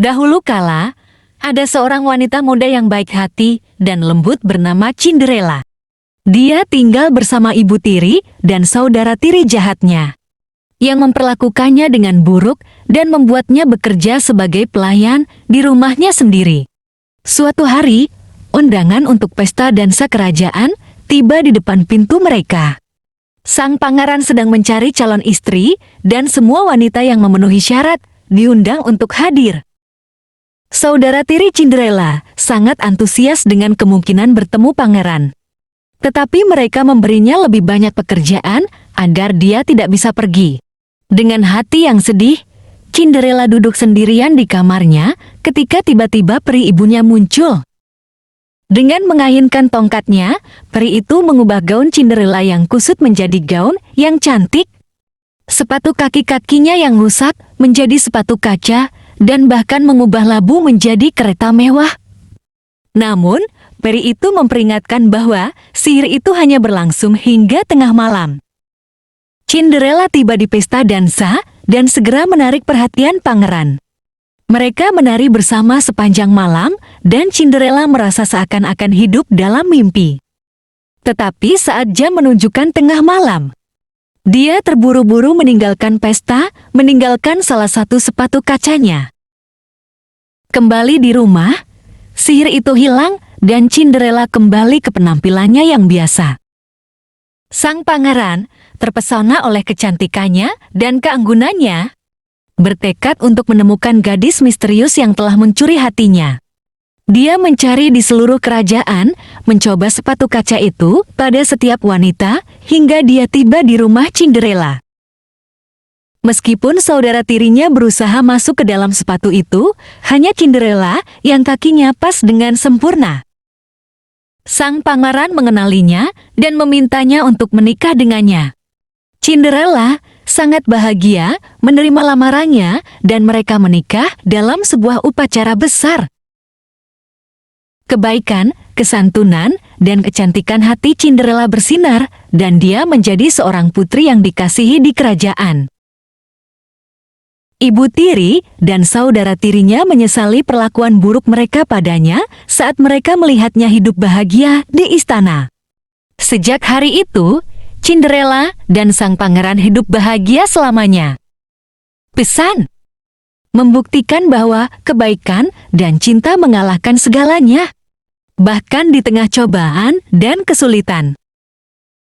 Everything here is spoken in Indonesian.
Dahulu kala, ada seorang wanita muda yang baik hati dan lembut bernama Cinderella. Dia tinggal bersama ibu tiri dan saudara tiri jahatnya, yang memperlakukannya dengan buruk dan membuatnya bekerja sebagai pelayan di rumahnya sendiri. Suatu hari, undangan untuk pesta dansa kerajaan tiba di depan pintu mereka. Sang pangeran sedang mencari calon istri dan semua wanita yang memenuhi syarat diundang untuk hadir. Saudara tiri Cinderella sangat antusias dengan kemungkinan bertemu pangeran. Tetapi mereka memberinya lebih banyak pekerjaan agar dia tidak bisa pergi. Dengan hati yang sedih, Cinderella duduk sendirian di kamarnya ketika tiba-tiba peri ibunya muncul. Dengan mengayunkan tongkatnya, peri itu mengubah gaun Cinderella yang kusut menjadi gaun yang cantik. Sepatu kaki-kakinya yang rusak menjadi sepatu kaca dan bahkan mengubah labu menjadi kereta mewah. Namun, peri itu memperingatkan bahwa sihir itu hanya berlangsung hingga tengah malam. Cinderella tiba di pesta dansa dan segera menarik perhatian pangeran. Mereka menari bersama sepanjang malam dan Cinderella merasa seakan-akan hidup dalam mimpi. Tetapi saat jam menunjukkan tengah malam, dia terburu-buru meninggalkan pesta, meninggalkan salah satu sepatu kacanya. Kembali di rumah, sihir itu hilang dan Cinderella kembali ke penampilannya yang biasa. Sang pangeran terpesona oleh kecantikannya dan keanggunannya, bertekad untuk menemukan gadis misterius yang telah mencuri hatinya. Dia mencari di seluruh kerajaan, mencoba sepatu kaca itu pada setiap wanita, hingga dia tiba di rumah Cinderella. Meskipun saudara tirinya berusaha masuk ke dalam sepatu itu, hanya Cinderella yang kakinya pas dengan sempurna. Sang pangeran mengenalinya dan memintanya untuk menikah dengannya. Cinderella sangat bahagia menerima lamarannya dan mereka menikah dalam sebuah upacara besar. Kebaikan, kesantunan, dan kecantikan hati Cinderella bersinar, dan dia menjadi seorang putri yang dikasihi di kerajaan. Ibu tiri dan saudara tirinya menyesali perlakuan buruk mereka padanya saat mereka melihatnya hidup bahagia di istana. Sejak hari itu, Cinderella dan sang pangeran hidup bahagia selamanya. Pesan: membuktikan bahwa kebaikan dan cinta mengalahkan segalanya, bahkan di tengah cobaan dan kesulitan.